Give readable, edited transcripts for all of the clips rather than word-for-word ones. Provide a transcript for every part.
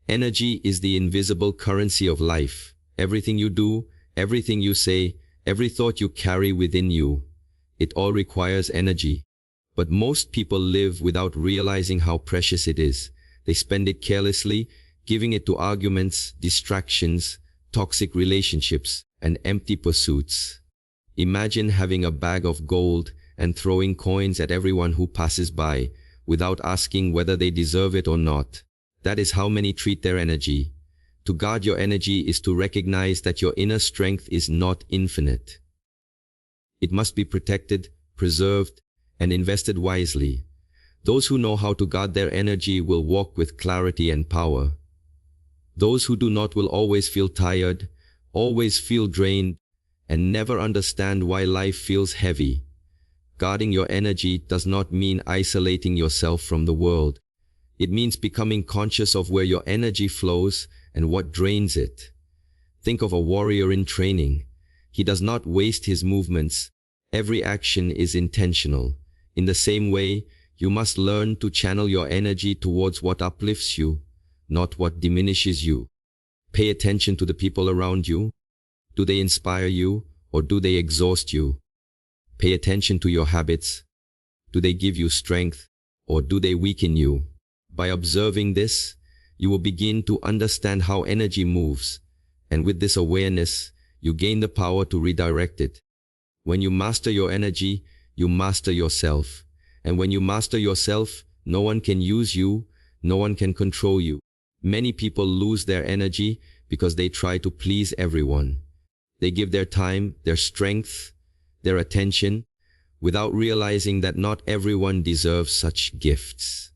Energy is the invisible currency of life. Everything you do, everything you say, every thought you carry within you, it all requires energy. But most people live without realizing how precious it is. They spend it carelessly, giving it to arguments, distractions, toxic relationships, and empty pursuits. Imagine having a bag of gold and throwing coins at everyone who passes by, without asking whether they deserve it or not. That is how many treat their energy. To guard your energy is to recognize that your inner strength is not infinite. It must be protected, preserved, and invested wisely. Those who know how to guard their energy will walk with clarity and power. Those who do not will always feel tired, always feel drained, and never understand why life feels heavy. Guarding your energy does not mean isolating yourself from the world. It means becoming conscious of where your energy flows and what drains it. Think of a warrior in training. He does not waste his movements. Every action is intentional. In the same way, you must learn to channel your energy towards what uplifts you, not what diminishes you. Pay attention to the people around you. Do they inspire you, or do they exhaust you? Pay attention to your habits. Do they give you strength, or do they weaken you? By observing this, you will begin to understand how energy moves, and with this awareness, you gain the power to redirect it. When you master your energy, you master yourself. And when you master yourself, no one can use you, no one can control you. Many people lose their energy because they try to please everyone. They give their time, their strength, their attention, without realizing that not everyone deserves such gifts.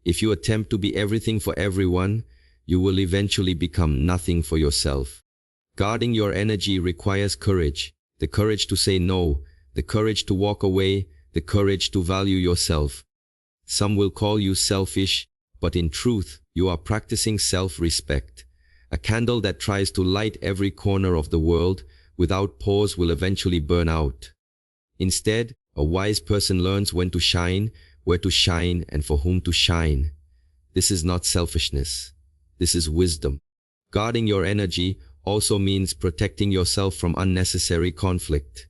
If you attempt to be everything for everyone, you will eventually become nothing for yourself. Guarding your energy requires courage, the courage to say no, the courage to walk away, the courage to value yourself. Some will call you selfish, but in truth, you are practicing self-respect. A candle that tries to light every corner of the world without pause will eventually burn out. Instead, a wise person learns when to shine, where to shine, and for whom to shine. This is not selfishness. This is wisdom. Guarding your energy also means protecting yourself from unnecessary conflict.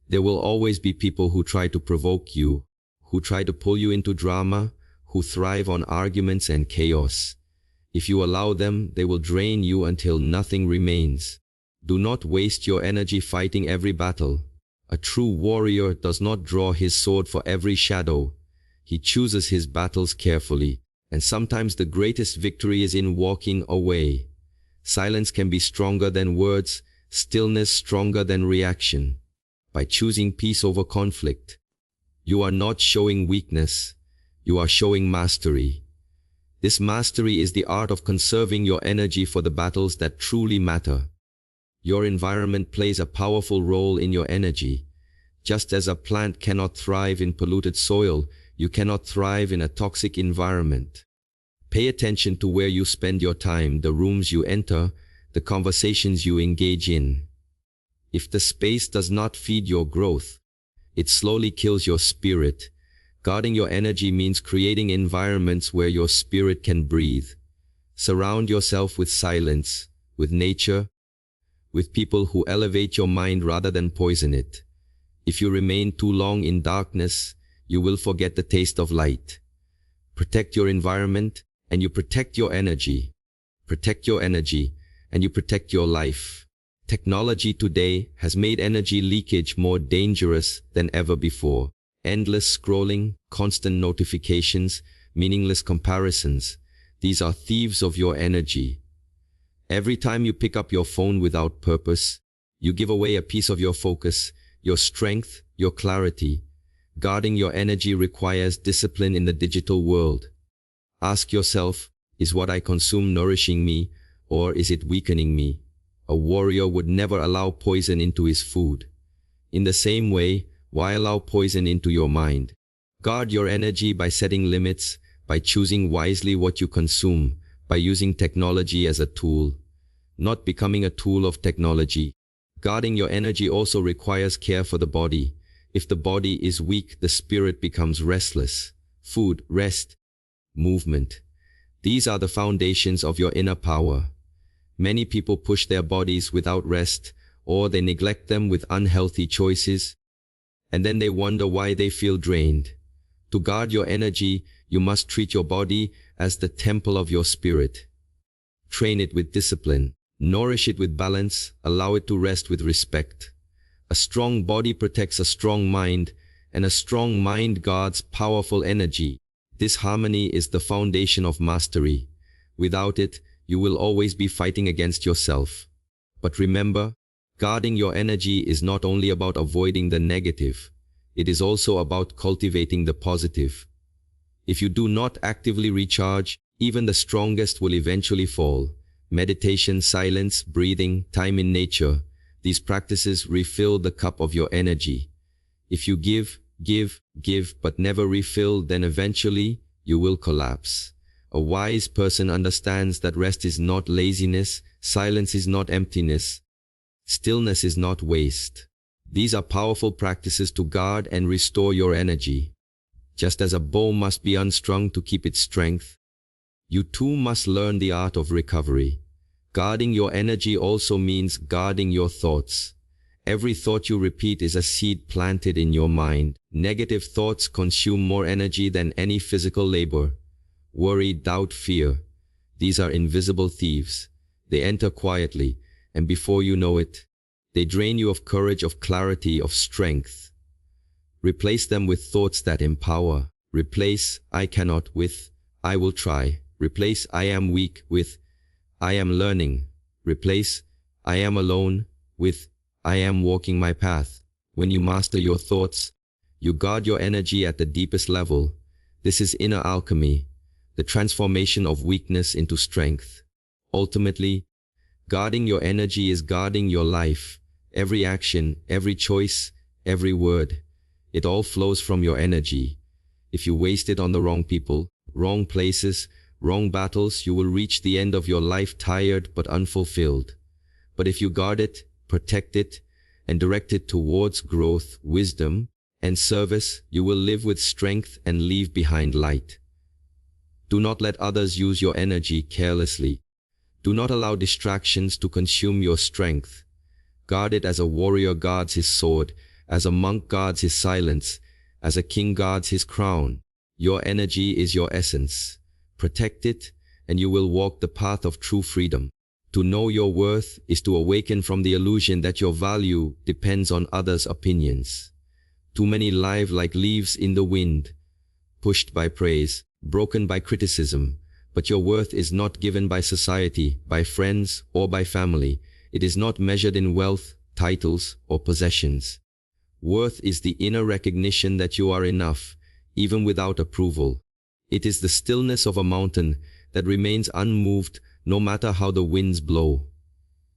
There will always be people who try to provoke you, who try to pull you into drama, who thrive on arguments and chaos. If you allow them, they will drain you until nothing remains. Do not waste your energy fighting every battle. A true warrior does not draw his sword for every shadow. He chooses his battles carefully, and sometimes the greatest victory is in walking away. Silence can be stronger than words, stillness stronger than reaction. By choosing peace over conflict, you are not showing weakness, you are showing mastery. This mastery is the art of conserving your energy for the battles that truly matter. Your environment plays a powerful role in your energy. Just as a plant cannot thrive in polluted soil, you cannot thrive in a toxic environment. Pay attention to where you spend your time, the rooms you enter, the conversations you engage in. If the space does not feed your growth, it slowly kills your spirit. Guarding your energy means creating environments where your spirit can breathe. Surround yourself with silence, with nature, with people who elevate your mind rather than poison it. If you remain too long in darkness, you will forget the taste of light. Protect your environment, and you protect your energy. Protect your energy, and you protect your life. Technology today has made energy leakage more dangerous than ever before. Endless scrolling, constant notifications, meaningless comparisons. These are thieves of your energy. Every time you pick up your phone without purpose, you give away a piece of your focus, your strength, your clarity. Guarding your energy requires discipline in the digital world. Ask yourself, is what I consume nourishing me, or is it weakening me? A warrior would never allow poison into his food. In the same way, why allow poison into your mind? Guard your energy by setting limits, by choosing wisely what you consume, by using technology as a tool, not becoming a tool of technology. Guarding your energy also requires care for the body. If the body is weak, the spirit becomes restless. Food, rest, movement. These are the foundations of your inner power. Many people push their bodies without rest, or they neglect them with unhealthy choices, and then they wonder why they feel drained. To guard your energy, you must treat your body as the temple of your spirit. Train it with discipline, nourish it with balance, allow it to rest with respect. A strong body protects a strong mind, and a strong mind guards powerful energy. This harmony is the foundation of mastery. Without it, you will always be fighting against yourself. But remember, guarding your energy is not only about avoiding the negative, it is also about cultivating the positive. If you do not actively recharge, even the strongest will eventually fall. Meditation, silence, breathing, time in nature, these practices refill the cup of your energy. If you give, but never refill, then eventually you will collapse. A wise person understands that rest is not laziness, silence is not emptiness, stillness is not waste. These are powerful practices to guard and restore your energy. Just as a bow must be unstrung to keep its strength, you too must learn the art of recovery. Guarding your energy also means guarding your thoughts. Every thought you repeat is a seed planted in your mind. Negative thoughts consume more energy than any physical labor. Worry, doubt, fear. These are invisible thieves. They enter quietly, and before you know it, they drain you of courage, of clarity, of strength. Replace them with thoughts that empower. Replace "I cannot" with "I will try." Replace "I am weak" with "I am learning." Replace "I am alone" with "I am walking my path." When you master your thoughts, you guard your energy at the deepest level. This is inner alchemy, the transformation of weakness into strength. Ultimately, guarding your energy is guarding your life. Every action, every choice, every word, it all flows from your energy. If you waste it on the wrong people, wrong places, wrong battles, you will reach the end of your life tired but unfulfilled. But if you guard it, protect it, and direct it towards growth, wisdom, and service, you will live with strength and leave behind light. Do not let others use your energy carelessly. Do not allow distractions to consume your strength. Guard it as a warrior guards his sword, as a monk guards his silence, as a king guards his crown. Your energy is your essence. Protect it, and you will walk the path of true freedom. To know your worth is to awaken from the illusion that your value depends on others' opinions. Too many live like leaves in the wind, pushed by praise, broken by criticism. But your worth is not given by society, by friends, or by family. It is not measured in wealth, titles, or possessions. Worth is the inner recognition that you are enough, even without approval. It is the stillness of a mountain that remains unmoved no matter how the winds blow.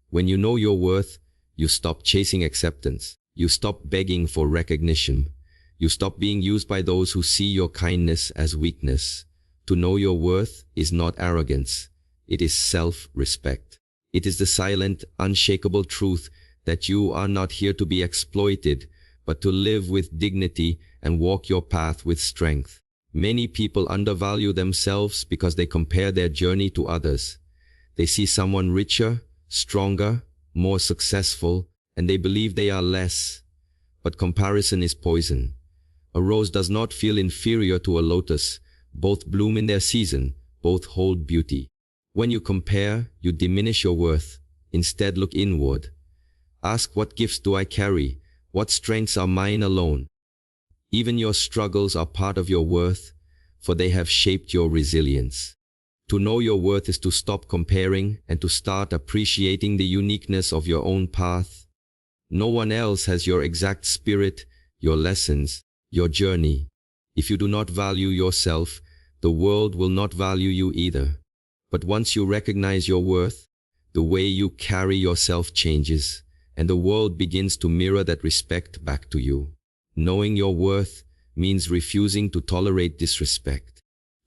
When you know your worth, you stop chasing acceptance. You stop begging for recognition. You stop being used by those who see your kindness as weakness. To know your worth is not arrogance. It is self-respect. It is the silent, unshakable truth that you are not here to be exploited, but to live with dignity and walk your path with strength. Many people undervalue themselves because they compare their journey to others. They see someone richer, stronger, more successful, and they believe they are less. But comparison is poison. A rose does not feel inferior to a lotus. Both bloom in their season, both hold beauty. When you compare, you diminish your worth. Instead, look inward. Ask, what gifts do I carry? What strengths are mine alone? Even your struggles are part of your worth, for they have shaped your resilience. To know your worth is to stop comparing and to start appreciating the uniqueness of your own path. No one else has your exact spirit, your lessons, your journey. If you do not value yourself, the world will not value you either. But once you recognize your worth, the way you carry yourself changes, and the world begins to mirror that respect back to you. Knowing your worth means refusing to tolerate disrespect.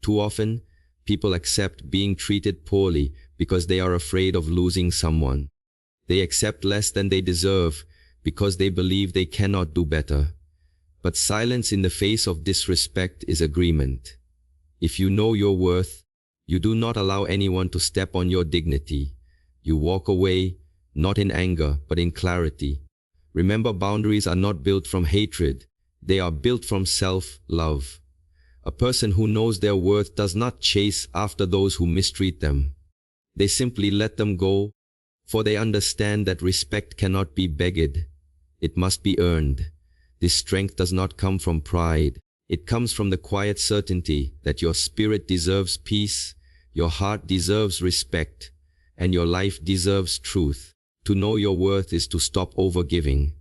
Too often, people accept being treated poorly because they are afraid of losing someone. They accept less than they deserve because they believe they cannot do better. But silence in the face of disrespect is agreement. If you know your worth, You do not allow anyone to step on your dignity. You walk away, not in anger, but in clarity. Remember, boundaries are not built from hatred. They are built from self-love. A person who knows their worth does not chase after those who mistreat them. They simply let them go, for they understand that respect cannot be begged. It must be earned. This strength does not come from pride. It comes from the quiet certainty that your spirit deserves peace, your heart deserves respect, and your life deserves truth. To know your worth is to stop overgiving.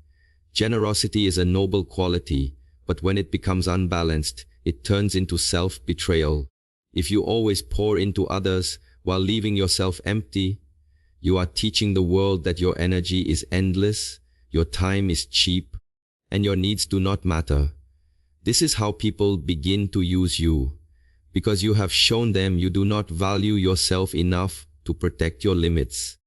Generosity is a noble quality, but when it becomes unbalanced, it turns into self-betrayal. If you always pour into others while leaving yourself empty, you are teaching the world that your energy is endless, your time is cheap, and your needs do not matter. This is how people begin to use you, because you have shown them you do not value yourself enough to protect your limits.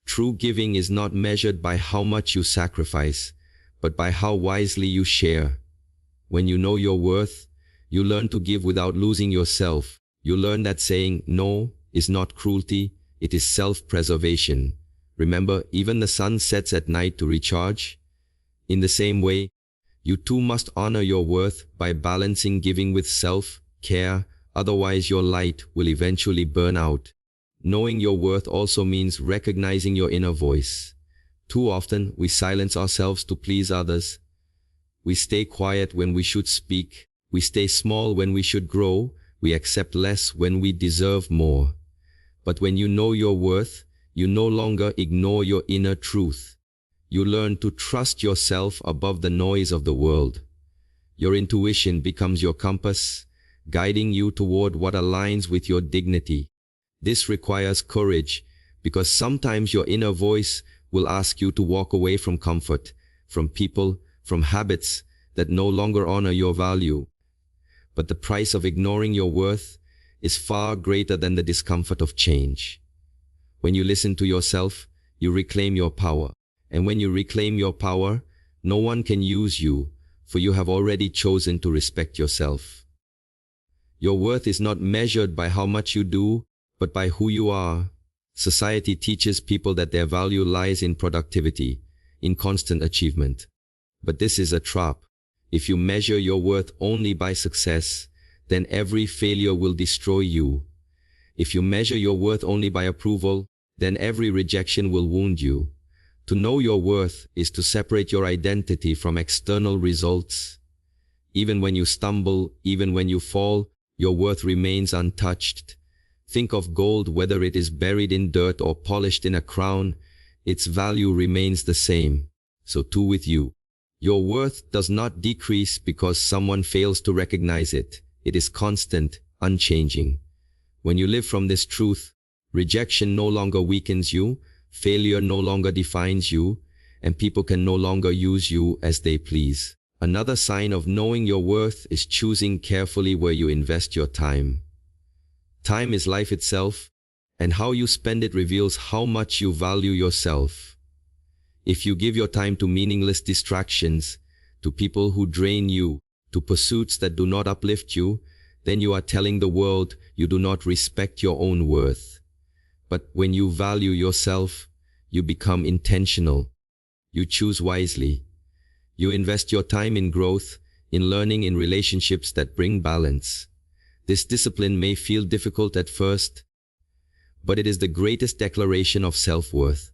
True giving is not measured by how much you sacrifice, but by how wisely you share. When you know your worth, you learn to give without losing yourself. You learn that saying no is not cruelty, it is self-preservation. Remember, even the sun sets at night to recharge. In the same way, you too must honor your worth by balancing giving with self-care, otherwise your light will eventually burn out. Knowing your worth also means recognizing your inner voice. Too often, we silence ourselves to please others. We stay quiet when we should speak. We stay small when we should grow. We accept less when we deserve more. But when you know your worth, you no longer ignore your inner truth. You learn to trust yourself above the noise of the world. Your intuition becomes your compass, guiding you toward what aligns with your dignity. This requires courage, because sometimes your inner voice will ask you to walk away from comfort, from people, from habits that no longer honor your value. But the price of ignoring your worth is far greater than the discomfort of change. When you listen to yourself, you reclaim your power. And when you reclaim your power, no one can use you, for you have already chosen to respect yourself. Your worth is not measured by how much you do, but by who you are. Society teaches people that their value lies in productivity, in constant achievement. But this is a trap. If you measure your worth only by success, then every failure will destroy you. If you measure your worth only by approval, then every rejection will wound you. To know your worth is to separate your identity from external results. Even when you stumble, even when you fall, your worth remains untouched. Think of gold, whether it is buried in dirt or polished in a crown, its value remains the same. So too with you. Your worth does not decrease because someone fails to recognize it. It is constant, unchanging. When you live from this truth, rejection no longer weakens you, failure no longer defines you, and people can no longer use you as they please. Another sign of knowing your worth is choosing carefully where you invest your time. Time is life itself, and how you spend it reveals how much you value yourself. If you give your time to meaningless distractions, to people who drain you, to pursuits that do not uplift you, then you are telling the world you do not respect your own worth. But when you value yourself, you become intentional. You choose wisely. You invest your time in growth, in learning, in relationships that bring balance. This discipline may feel difficult at first, but it is the greatest declaration of self-worth.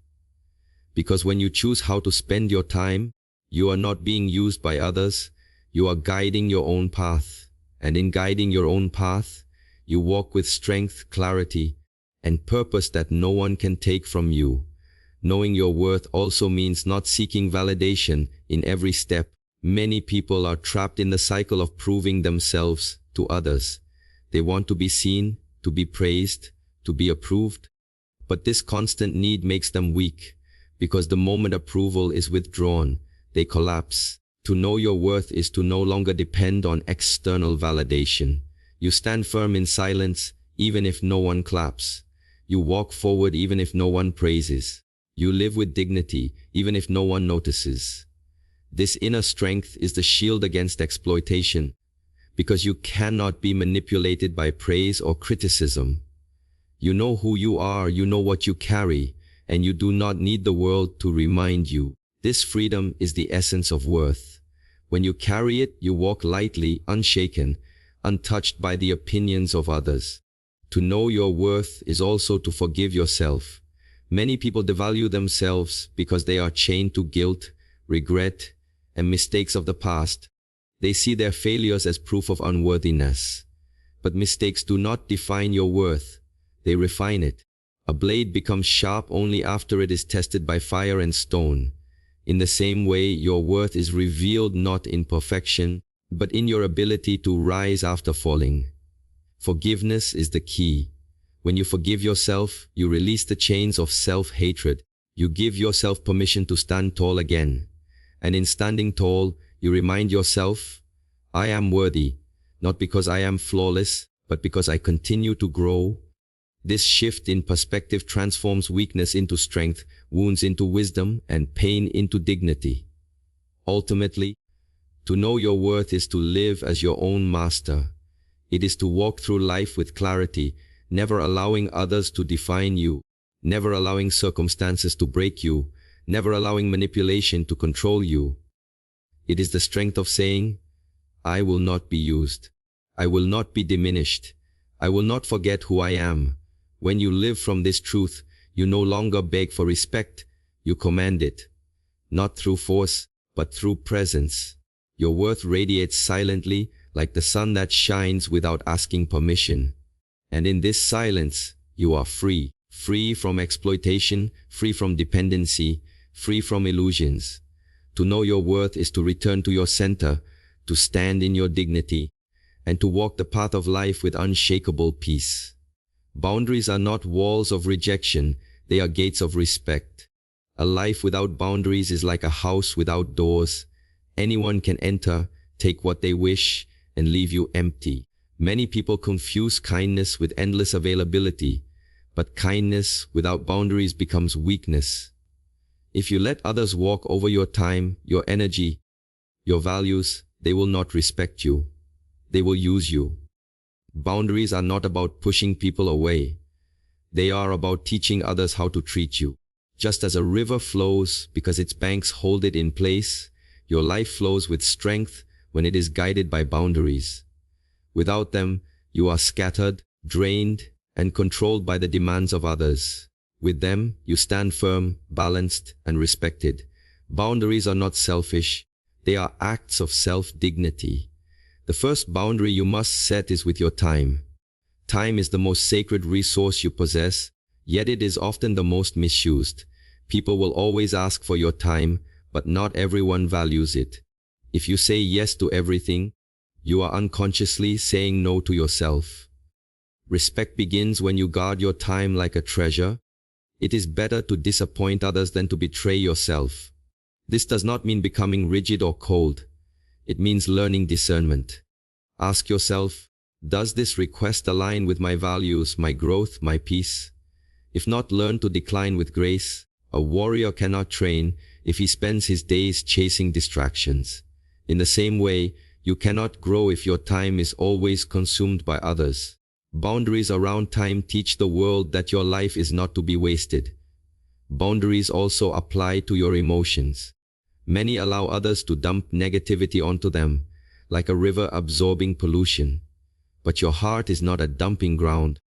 Because when you choose how to spend your time, you are not being used by others, you are guiding your own path. And in guiding your own path, you walk with strength, clarity, and purpose that no one can take from you. Knowing your worth also means not seeking validation in every step. Many people are trapped in the cycle of proving themselves to others. They want to be seen, to be praised, to be approved. But this constant need makes them weak, because the moment approval is withdrawn, they collapse. To know your worth is to no longer depend on external validation. You stand firm in silence, even if no one claps. You walk forward even if no one praises. You live with dignity, even if no one notices. This inner strength is the shield against exploitation, because you cannot be manipulated by praise or criticism. You know who you are, you know what you carry, and you do not need the world to remind you. This freedom is the essence of worth. When you carry it, you walk lightly, unshaken, untouched by the opinions of others. To know your worth is also to forgive yourself. Many people devalue themselves because they are chained to guilt, regret, and mistakes of the past. They see their failures as proof of unworthiness. But mistakes do not define your worth. They refine it. A blade becomes sharp only after it is tested by fire and stone. In the same way, your worth is revealed not in perfection, but in your ability to rise after falling. Forgiveness is the key. When you forgive yourself, you release the chains of self-hatred. You give yourself permission to stand tall again. And in standing tall, you remind yourself, I am worthy, not because I am flawless, but because I continue to grow. This shift in perspective transforms weakness into strength, wounds into wisdom, and pain into dignity. Ultimately, to know your worth is to live as your own master. It is to walk through life with clarity, never allowing others to define you, never allowing circumstances to break you, never allowing manipulation to control you. It is the strength of saying, I will not be used. I will not be diminished. I will not forget who I am. When you live from this truth, you no longer beg for respect, you command it. Not through force, but through presence. Your worth radiates silently, like the sun that shines without asking permission. And in this silence, you are free. Free from exploitation, free from dependency, free from illusions. To know your worth is to return to your center, to stand in your dignity, and to walk the path of life with unshakable peace. Boundaries are not walls of rejection, they are gates of respect. A life without boundaries is like a house without doors. Anyone can enter, take what they wish, and leave you empty. Many people confuse kindness with endless availability, but kindness without boundaries becomes weakness. If you let others walk over your time, your energy, your values, they will not respect you. They will use you. Boundaries are not about pushing people away. They are about teaching others how to treat you. Just as a river flows because its banks hold it in place, your life flows with strength when it is guided by boundaries. Without them, you are scattered, drained, and controlled by the demands of others. With them, you stand firm, balanced, and respected. Boundaries are not selfish. They are acts of self-dignity. The first boundary you must set is with your time. Time is the most sacred resource you possess, yet it is often the most misused. People will always ask for your time, but not everyone values it. If you say yes to everything, you are unconsciously saying no to yourself. Respect begins when you guard your time like a treasure. It is better to disappoint others than to betray yourself. This does not mean becoming rigid or cold. It means learning discernment. Ask yourself, does this request align with my values, my growth, my peace? If not, learn to decline with grace. A warrior cannot train if he spends his days chasing distractions. In the same way, you cannot grow if your time is always consumed by others. Boundaries around time teach the world that your life is not to be wasted. Boundaries also apply to your emotions. Many allow others to dump negativity onto them, like a river absorbing pollution. But your heart is not a dumping ground.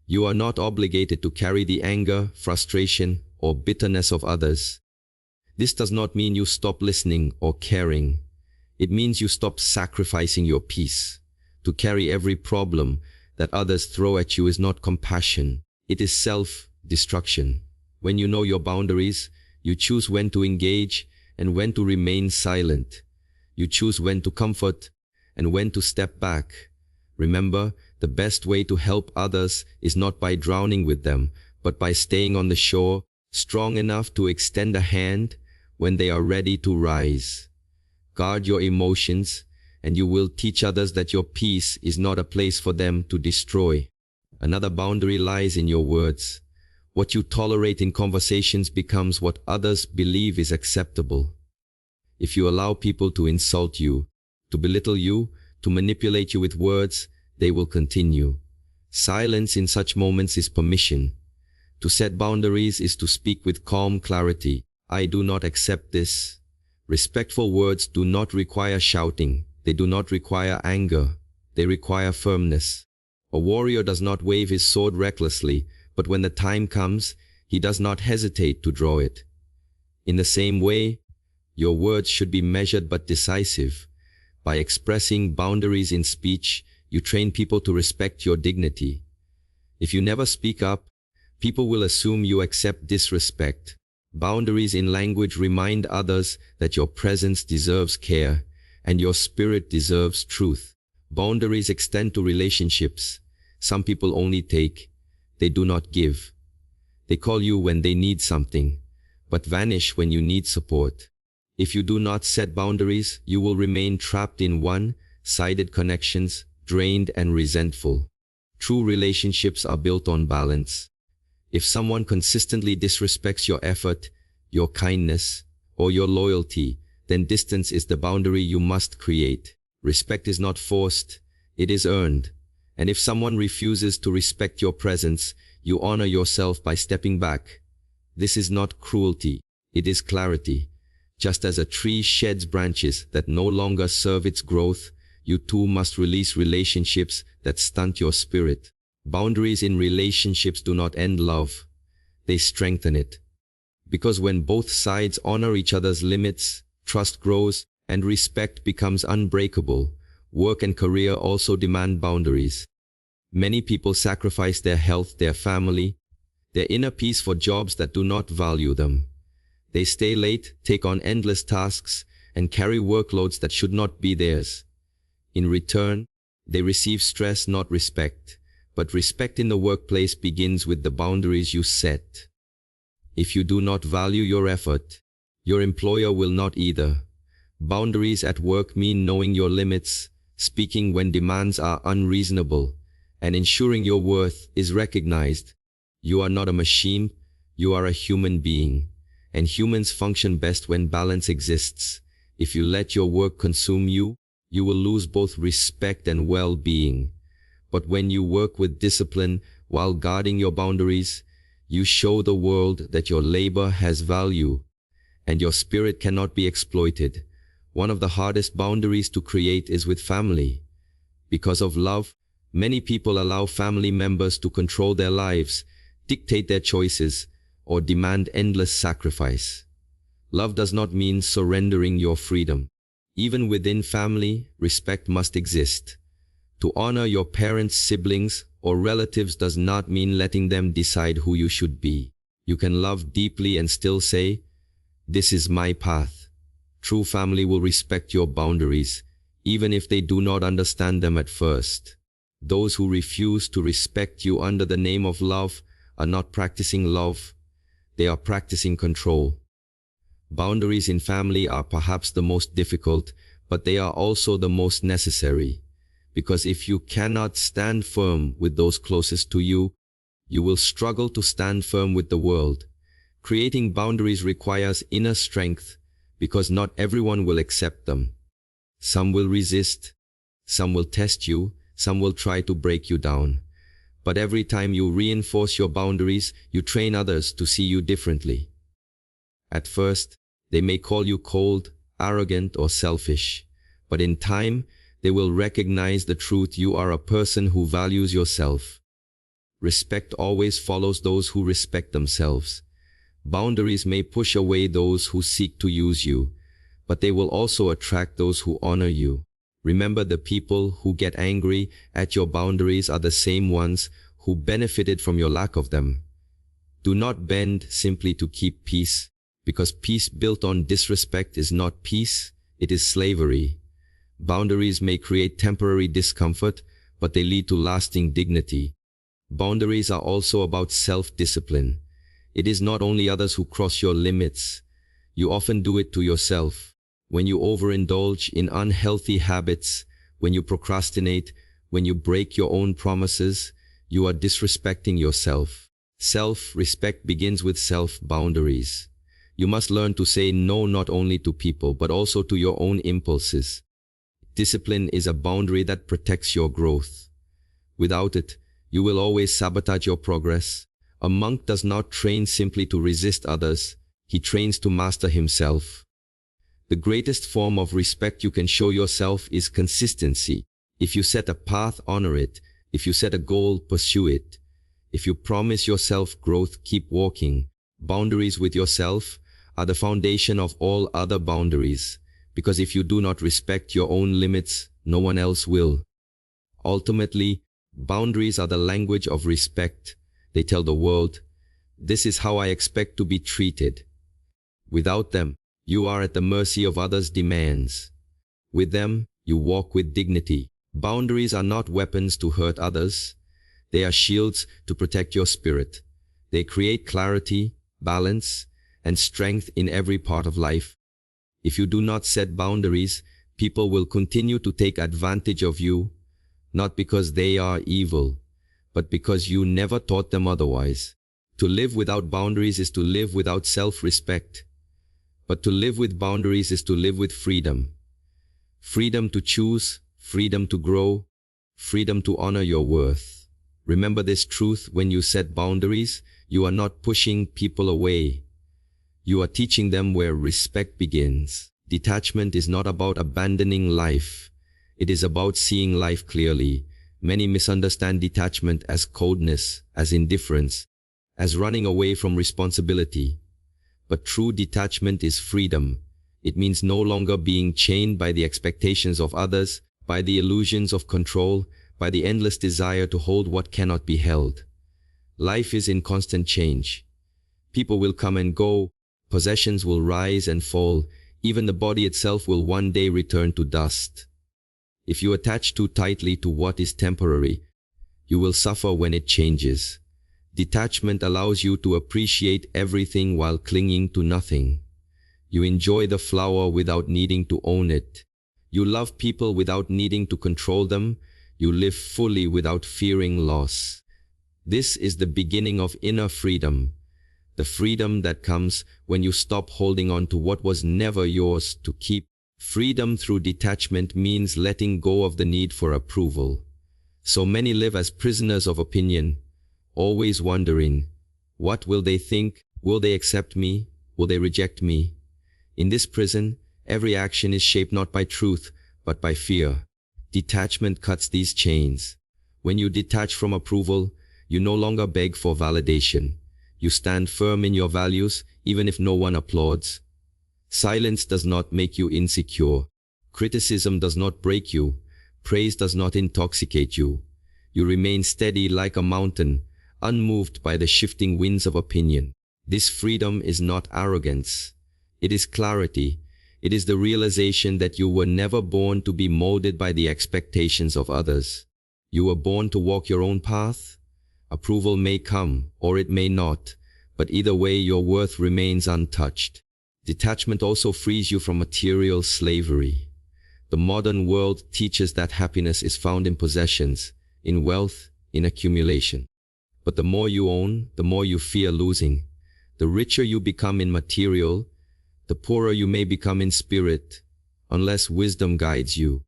You are not obligated to carry the anger, frustration, or bitterness of others. This does not mean you stop listening or caring. It means you stop sacrificing your peace. To carry every problem that others throw at you is not compassion. It is self-destruction. When you know your boundaries, you choose when to engage and when to remain silent. You choose when to comfort and when to step back. Remember, the best way to help others is not by drowning with them, but by staying on the shore, strong enough to extend a hand when they are ready to rise. Guard your emotions, and you will teach others that your peace is not a place for them to destroy. Another boundary lies in your words. What you tolerate in conversations becomes what others believe is acceptable. If you allow people to insult you, to belittle you, to manipulate you with words, they will continue. Silence in such moments is permission. To set boundaries is to speak with calm clarity. I do not accept this. Respectful words do not require shouting. They do not require anger. They require firmness. A warrior does not wave his sword recklessly, but when the time comes, he does not hesitate to draw it. In the same way, your words should be measured but decisive. By expressing boundaries in speech, you train people to respect your dignity. If you never speak up, people will assume you accept disrespect. Boundaries in language remind others that your presence deserves care and your spirit deserves truth. Boundaries extend to relationships. Some people only take, they do not give. They call you when they need something, but vanish when you need support. If you do not set boundaries, you will remain trapped in one-sided connections, drained and resentful. True relationships are built on balance. If someone consistently disrespects your effort, your kindness, or your loyalty, then distance is the boundary you must create. Respect is not forced, it is earned. And if someone refuses to respect your presence, you honor yourself by stepping back. This is not cruelty, it is clarity. Just as a tree sheds branches that no longer serve its growth, you too must release relationships that stunt your spirit. Boundaries in relationships do not end love, they strengthen it. Because when both sides honor each other's limits, trust grows and respect becomes unbreakable. Work and career also demand boundaries. Many people sacrifice their health, their family, their inner peace for jobs that do not value them. They stay late, take on endless tasks, and carry workloads that should not be theirs. In return, they receive stress, not respect. But respect in the workplace begins with the boundaries you set. If you do not value your effort, your employer will not either. Boundaries at work mean knowing your limits, speaking when demands are unreasonable, and ensuring your worth is recognized. You are not a machine, you are a human being. And humans function best when balance exists. If you let your work consume you, you will lose both respect and well-being. But when you work with discipline while guarding your boundaries, you show the world that your labor has value and your spirit cannot be exploited. One of the hardest boundaries to create is with family. Because of love, many people allow family members to control their lives, dictate their choices, or demand endless sacrifice. Love does not mean surrendering your freedom. Even within family, respect must exist. To honor your parents, siblings, or relatives does not mean letting them decide who you should be. You can love deeply and still say, "This is my path." True family will respect your boundaries, even if they do not understand them at first. Those who refuse to respect you under the name of love are not practicing love, they are practicing control. Boundaries in family are perhaps the most difficult, but they are also the most necessary. Because if you cannot stand firm with those closest to you, you will struggle to stand firm with the world. Creating boundaries requires inner strength, because not everyone will accept them. Some will resist, some will test you, some will try to break you down. But every time you reinforce your boundaries, you train others to see you differently. At first, they may call you cold, arrogant, or selfish. But in time, they will recognize the truth: you are a person who values yourself. Respect always follows those who respect themselves. Boundaries may push away those who seek to use you, but they will also attract those who honor you. Remember, the people who get angry at your boundaries are the same ones who benefited from your lack of them. Do not bend simply to keep peace, because peace built on disrespect is not peace, it is slavery. Boundaries may create temporary discomfort, but they lead to lasting dignity. Boundaries are also about self-discipline. It is not only others who cross your limits. You often do it to yourself. When you overindulge in unhealthy habits, when you procrastinate, when you break your own promises, you are disrespecting yourself. Self-respect begins with self-boundaries. You must learn to say no not only to people, but also to your own impulses. Discipline is a boundary that protects your growth. Without it, you will always sabotage your progress. A monk does not train simply to resist others, he trains to master himself. The greatest form of respect you can show yourself is consistency. If you set a path, honor it. If you set a goal, pursue it. If you promise yourself growth, keep walking. Boundaries with yourself are the foundation of all other boundaries, because if you do not respect your own limits, no one else will. Ultimately, boundaries are the language of respect. They tell the world, this is how I expect to be treated. Without them, you are at the mercy of others' demands. With them, you walk with dignity. Boundaries are not weapons to hurt others. They are shields to protect your spirit. They create clarity, balance, and strength in every part of life. If you do not set boundaries, people will continue to take advantage of you, not because they are evil, but because you never taught them otherwise. To live without boundaries is to live without self-respect. But to live with boundaries is to live with freedom. Freedom to choose, freedom to grow, freedom to honor your worth. Remember this truth: when you set boundaries, you are not pushing people away. You are teaching them where respect begins. Detachment is not about abandoning life. It is about seeing life clearly. Many misunderstand detachment as coldness, as indifference, as running away from responsibility. But true detachment is freedom. It means no longer being chained by the expectations of others, by the illusions of control, by the endless desire to hold what cannot be held. Life is in constant change. People will come and go, possessions will rise and fall, even the body itself will one day return to dust. If you attach too tightly to what is temporary, you will suffer when it changes. Detachment allows you to appreciate everything while clinging to nothing. You enjoy the flower without needing to own it. You love people without needing to control them. You live fully without fearing loss. This is the beginning of inner freedom. The freedom that comes when you stop holding on to what was never yours to keep. Freedom through detachment means letting go of the need for approval. So many live as prisoners of opinion, always wondering, what will they think? Will they accept me? Will they reject me? In this prison, every action is shaped not by truth, but by fear. Detachment cuts these chains. When you detach from approval, you no longer beg for validation. You stand firm in your values, even if no one applauds. Silence does not make you insecure. Criticism does not break you. Praise does not intoxicate you. You remain steady like a mountain, unmoved by the shifting winds of opinion. This freedom is not arrogance. It is clarity. It is the realization that you were never born to be molded by the expectations of others. You were born to walk your own path. Approval may come, or it may not, but either way your worth remains untouched. Detachment also frees you from material slavery. The modern world teaches that happiness is found in possessions, in wealth, in accumulation. But the more you own, the more you fear losing. The richer you become in material, the poorer you may become in spirit, unless wisdom guides you.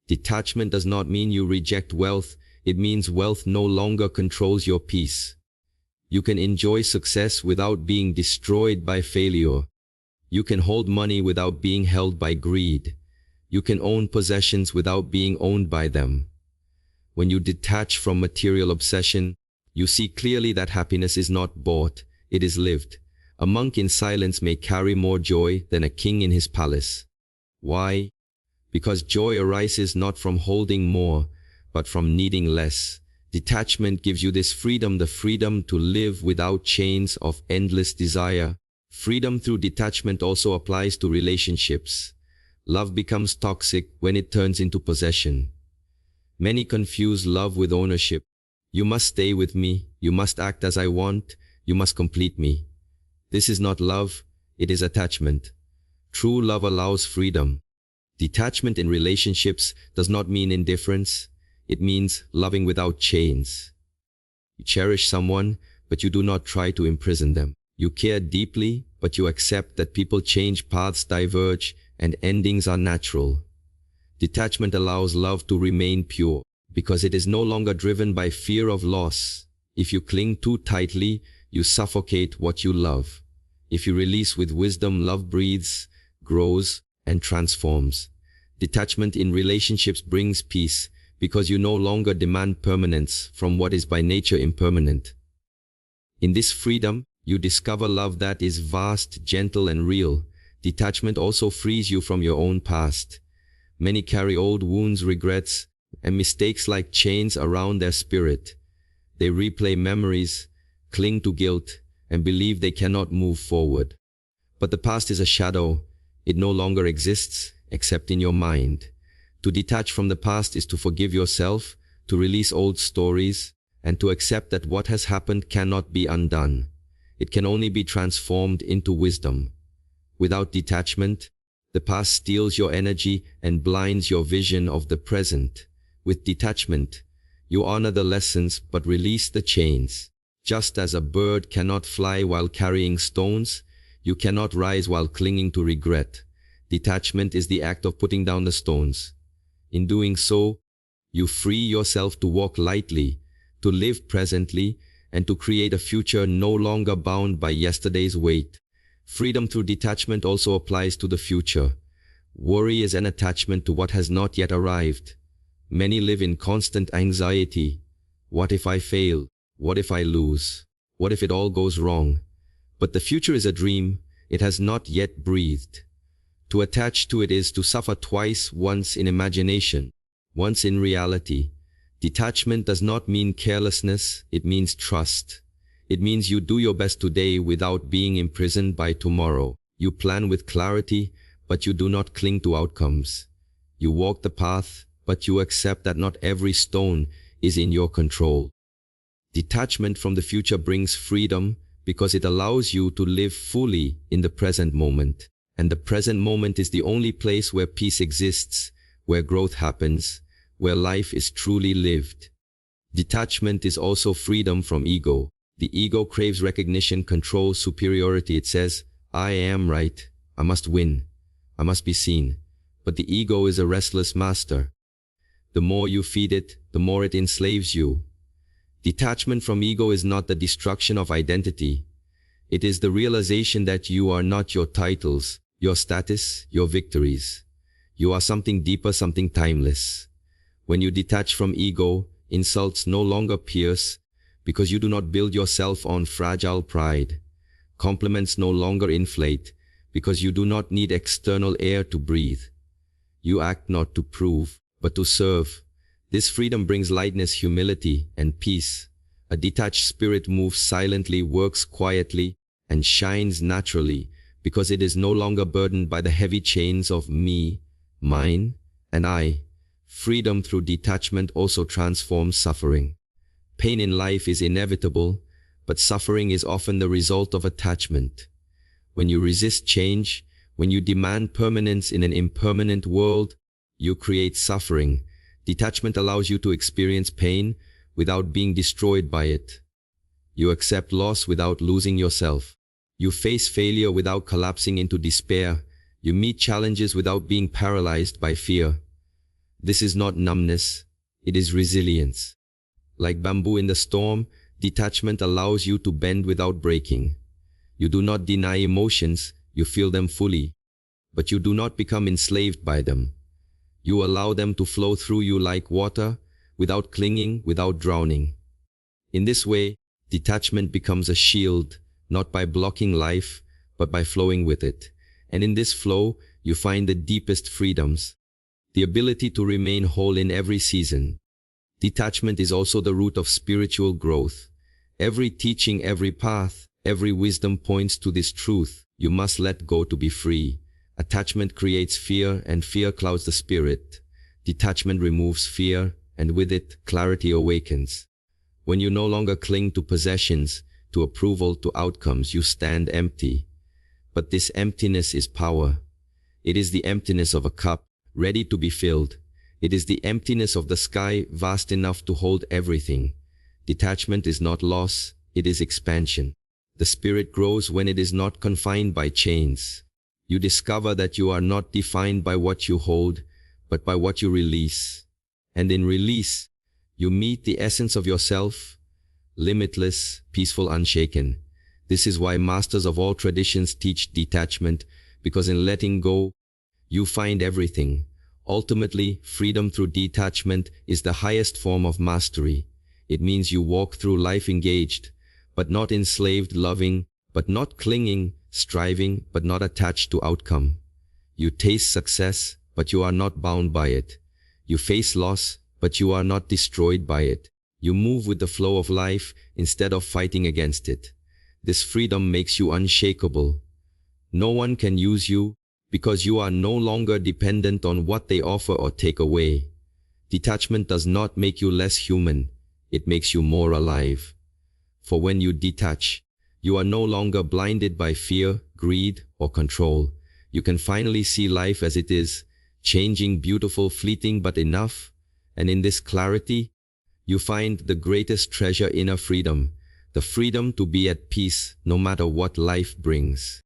Detachment does not mean you reject wealth. It means wealth no longer controls your peace. You can enjoy success without being destroyed by failure. You can hold money without being held by greed. You can own possessions without being owned by them. When you detach from material obsession, you see clearly that happiness is not bought, it is lived. A monk in silence may carry more joy than a king in his palace. Why? Because joy arises not from holding more, but from needing less. Detachment gives you this freedom, the freedom to live without chains of endless desire. Freedom through detachment also applies to relationships. Love becomes toxic when it turns into possession. Many confuse love with ownership. You must stay with me, you must act as I want, you must complete me. This is not love, it is attachment. True love allows freedom. Detachment in relationships does not mean indifference, it means loving without chains. You cherish someone, but you do not try to imprison them. You care deeply, but you accept that people change, paths diverge, and endings are natural. Detachment allows love to remain pure. because it is no longer driven by fear of loss. If you cling too tightly, you suffocate what you love. If you release with wisdom, love breathes, grows, and transforms. Detachment in relationships brings peace, because you no longer demand permanence from what is by nature impermanent. In this freedom, you discover love that is vast, gentle, and real. Detachment also frees you from your own past. Many carry old wounds, regrets, and mistakes like chains around their spirit. They replay memories, cling to guilt, and believe they cannot move forward. But the past is a shadow. It no longer exists, except in your mind. To detach from the past is to forgive yourself, to release old stories, and to accept that what has happened cannot be undone. It can only be transformed into wisdom. Without detachment, the past steals your energy and blinds your vision of the present. With detachment, you honor the lessons but release the chains. Just as a bird cannot fly while carrying stones, you cannot rise while clinging to regret. Detachment is the act of putting down the stones. In doing so, you free yourself to walk lightly, to live presently, and to create a future no longer bound by yesterday's weight. Freedom through detachment also applies to the future. Worry is an attachment to what has not yet arrived. Many live in constant anxiety. What if I fail? What if I lose? What if it all goes wrong? But the future is a dream. It has not yet breathed. To attach to it is to suffer twice, once in imagination, once in reality. Detachment does not mean carelessness, it means trust. It means you do your best today without being imprisoned by tomorrow. You plan with clarity, but you do not cling to outcomes. You walk the path, but you accept that not every stone is in your control. Detachment from the future brings freedom because it allows you to live fully in the present moment. And the present moment is the only place where peace exists, where growth happens, where life is truly lived. Detachment is also freedom from ego. The ego craves recognition, control, superiority. It says, I am right, I must win, I must be seen. But the ego is a restless master. The more you feed it, the more it enslaves you. Detachment from ego is not the destruction of identity. It is the realization that you are not your titles, your status, your victories. You are something deeper, something timeless. When you detach from ego, insults no longer pierce, because you do not build yourself on fragile pride. Compliments no longer inflate, because you do not need external air to breathe. You act not to prove, but to serve. This freedom brings lightness, humility, and peace. A detached spirit moves silently, works quietly, and shines naturally, because it is no longer burdened by the heavy chains of me, mine, and I. Freedom through detachment also transforms suffering. Pain in life is inevitable, but suffering is often the result of attachment. When you resist change, when you demand permanence in an impermanent world, you create suffering. Detachment allows you to experience pain without being destroyed by it. You accept loss without losing yourself. You face failure without collapsing into despair. You meet challenges without being paralyzed by fear. This is not numbness, it is resilience. Like bamboo in the storm, detachment allows you to bend without breaking. You do not deny emotions, you feel them fully. But you do not become enslaved by them. You allow them to flow through you like water, without clinging, without drowning. In this way, detachment becomes a shield, not by blocking life, but by flowing with it. And in this flow, you find the deepest freedoms, the ability to remain whole in every season. Detachment is also the root of spiritual growth. Every teaching, every path, every wisdom points to this truth. You must let go to be free. Attachment creates fear, and fear clouds the spirit. Detachment removes fear, and with it, clarity awakens. When you no longer cling to possessions, to approval, to outcomes, you stand empty. But this emptiness is power. It is the emptiness of a cup, ready to be filled. It is the emptiness of the sky, vast enough to hold everything. Detachment is not loss, it is expansion. The spirit grows when it is not confined by chains. You discover that you are not defined by what you hold, but by what you release. And in release, You meet the essence of yourself, limitless, peaceful, unshaken. This is why masters of all traditions teach detachment, because in letting go, you find everything. Ultimately, freedom through detachment is the highest form of mastery. It means you walk through life engaged, but not enslaved, loving, but not clinging, striving, but not attached to outcome. You taste success, but you are not bound by it. You face loss, but you are not destroyed by it. You move with the flow of life instead of fighting against it. This freedom makes you unshakable. No one can use you because you are no longer dependent on what they offer or take away. Detachment does not make you less human. It makes you more alive. For when you detach, you are no longer blinded by fear, greed, or control. You can finally see life as it is, changing, beautiful, fleeting, but enough. And in this clarity, you find the greatest treasure, inner freedom, the freedom to be at peace no matter what life brings.